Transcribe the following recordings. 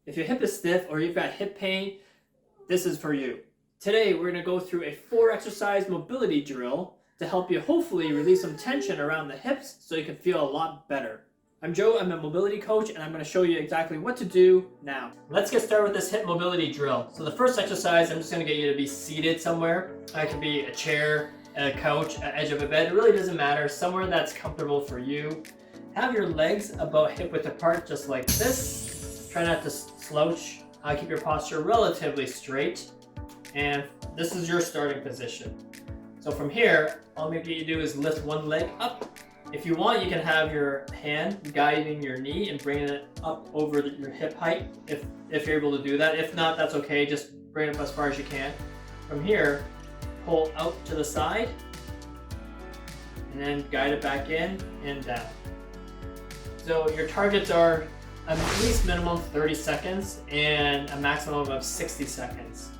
If your hip is stiff or you've got hip pain, this is for you. Today, we're going to go through a 4-exercise mobility drill to help you hopefully release some tension around the hips so you can feel a lot better. I'm Joe, I'm a mobility coach, and I'm going to show you exactly what to do now. Let's get started with this hip mobility drill. So the first exercise, I'm just going to get you to be seated somewhere. It could be a chair, a couch, an edge of a bed. It really doesn't matter. Somewhere that's comfortable for you. Have your legs about hip width apart, just like this. Try not to slouch. Keep your posture relatively straight. And this is your starting position. So from here, all I'm going to get you to do is lift one leg up. If you want, you can have your hand guiding your knee and bringing it up over your hip height if you're able to do that. If not, that's okay. Just bring it up as far as you can. From here, pull out to the side and then guide it back in and down. So your targets are at least minimum 30 seconds and a maximum of 60 seconds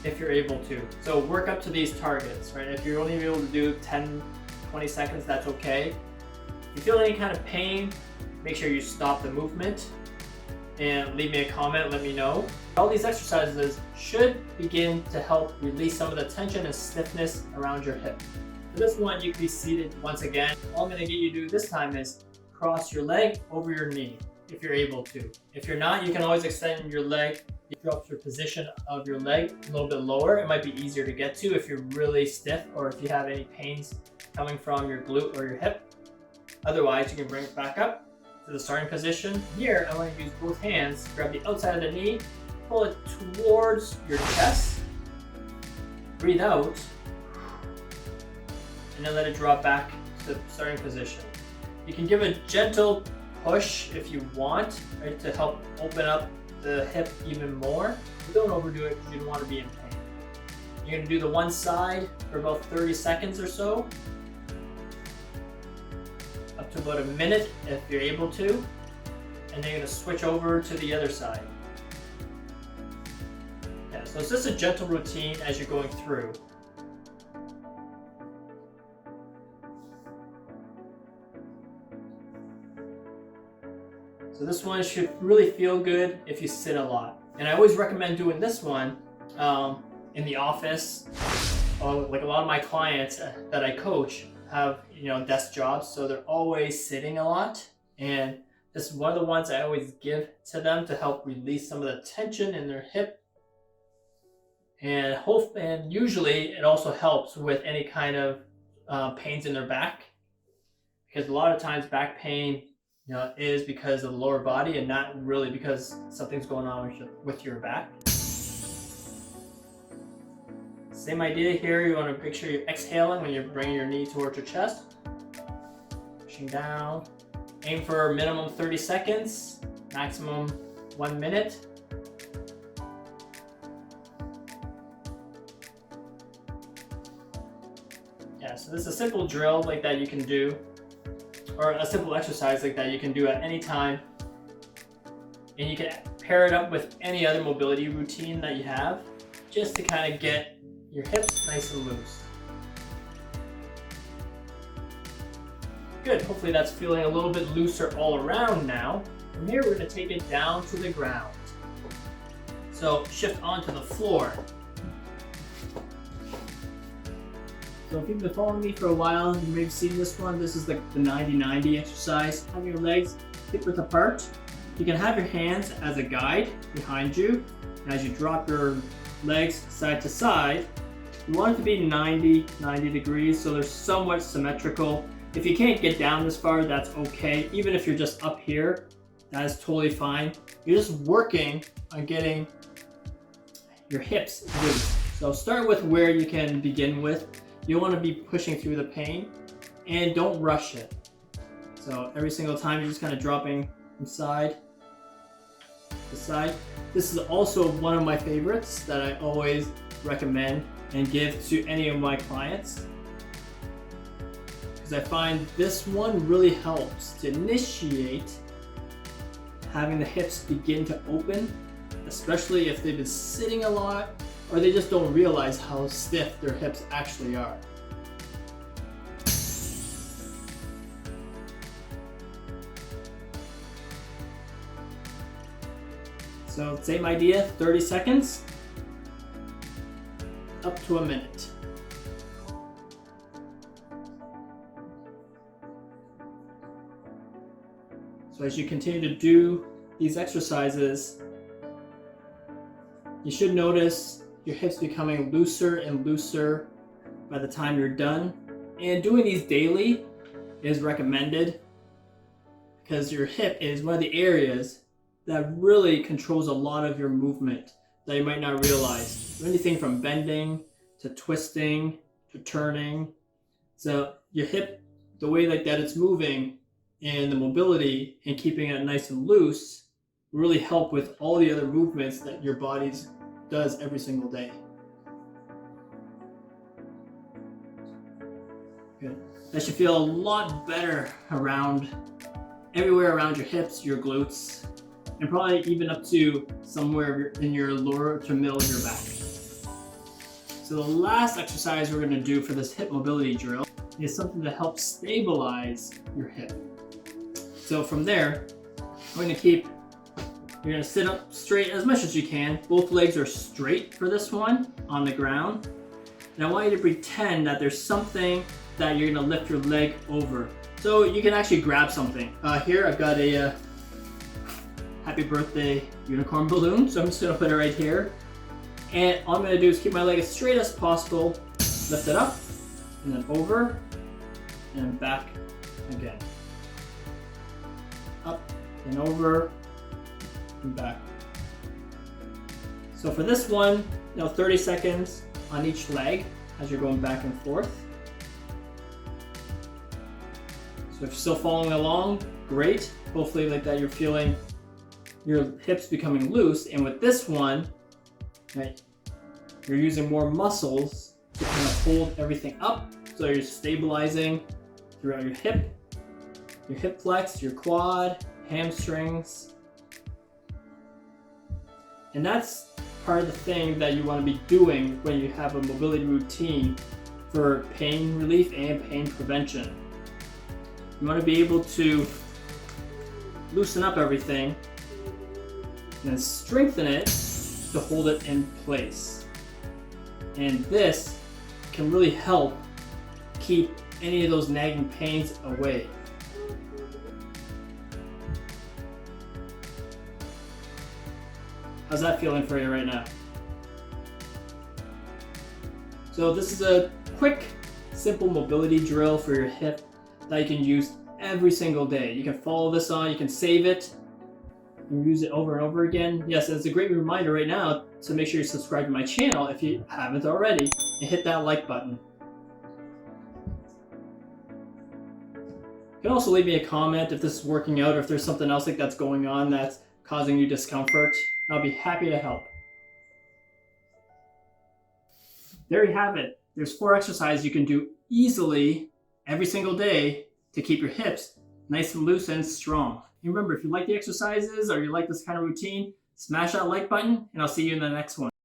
if you're able to. So work up to these targets, right? If you're only able to do 10, 20 seconds, that's okay. If you feel any kind of pain, make sure you stop the movement and leave me a comment, let me know. All these exercises should begin to help release some of the tension and stiffness around your hip. For this one, you can be seated once again. All I'm gonna get you to do this time is cross your leg over your knee if you're able to. If you're not, you can always extend your leg. You drop your position of your leg a little bit lower. It might be easier to get to if you're really stiff or if you have any pains coming from your glute or your hip. Otherwise, you can bring it back up to the starting position. Here, I want to use both hands, grab the outside of the knee, pull it towards your chest, breathe out, and then let it drop back to the starting position. You can give a gentle push if you want, right, to help open up the hip even more. But don't overdo it because you don't want to be in pain. You're going to do the one side for about 30 seconds or so, up to about a minute if you're able to, and then you're going to switch over to the other side. Yeah, so it's just a gentle routine as you're going through. So this one should really feel good if you sit a lot. And I always recommend doing this one in the office. Like a lot of my clients that I coach have, desk jobs, so they're always sitting a lot. And this is one of the ones I always give to them to help release some of the tension in their hip. And usually it also helps with any kind of pains in their back, because a lot of times back pain is because of the lower body and not really because something's going on with your back. Same idea here. You want to make sure you're exhaling when you're bringing your knee towards your chest. Pushing down. Aim for a minimum 30 seconds, maximum 1 minute. Yeah, so this is a simple drill like that you can do, or a simple exercise like that you can do at any time. And you can pair it up with any other mobility routine that you have, just to kind of get your hips nice and loose. Good, hopefully that's feeling a little bit looser all around now. From here, we're going to take it down to the ground. So shift onto the floor. So if you've been following me for a while, you may have seen this one. This is the 90-90 exercise. Have your legs hip width apart. You can have your hands as a guide behind you. And as you drop your legs side to side, you want it to be 90 degrees, so they're somewhat symmetrical. If you can't get down this far, that's okay. Even if you're just up here, that is totally fine. You're just working on getting your hips loose. So start with where you can begin with. You don't want to be pushing through the pain, and don't rush it. So every single time you're just kind of dropping from side to side. This is also one of my favorites that I always recommend and give to any of my clients, because I find this one really helps to initiate having the hips begin to open, especially if they've been sitting a lot or they just don't realize how stiff their hips actually are. So same idea, 30 seconds, up to a minute. So as you continue to do these exercises, you should notice your hips becoming looser and looser by the time you're done. And doing these daily is recommended because your hip is one of the areas that really controls a lot of your movement that you might not realize. Anything from bending to twisting to turning. So your hip, the way like that it's moving and the mobility and keeping it nice and loose really help with all the other movements that your body does every single day. Good. That should feel a lot better everywhere around your hips, your glutes, and probably even up to somewhere in your lower to middle of your back. So the last exercise we're going to do for this hip mobility drill is something to help stabilize your hip. So from there, you're going to sit up straight as much as you can. Both legs are straight for this one on the ground. And I want you to pretend that there's something that you're going to lift your leg over. So you can actually grab something. Here I've got a happy birthday unicorn balloon. So I'm just going to put it right here. And all I'm going to do is keep my leg as straight as possible. Lift it up and then over and then back again. Up and over and back. So for this one, 30 seconds on each leg as you're going back and forth. So if you're still following along, great. Hopefully like that you're feeling your hips becoming loose. And with this one, right, you're using more muscles to kind of hold everything up. So you're stabilizing throughout your hip flex, your quad, hamstrings. And that's part of the thing that you want to be doing when you have a mobility routine for pain relief and pain prevention. You want to be able to loosen up everything and strengthen it to hold it in place. And this can really help keep any of those nagging pains away. How's that feeling for you right now? So this is a quick, simple mobility drill for your hip that you can use every single day. You can follow this on, you can save it, and use it over and over again. Yes, it's a great reminder right now to make sure you subscribe to my channel if you haven't already, and hit that like button. You can also leave me a comment if this is working out or if there's something else like that's going on that's causing you discomfort. I'll be happy to help. There you have it. There's 4 exercises you can do easily every single day to keep your hips nice and loose and strong. And remember, if you like the exercises or you like this kind of routine, smash that like button and I'll see you in the next one.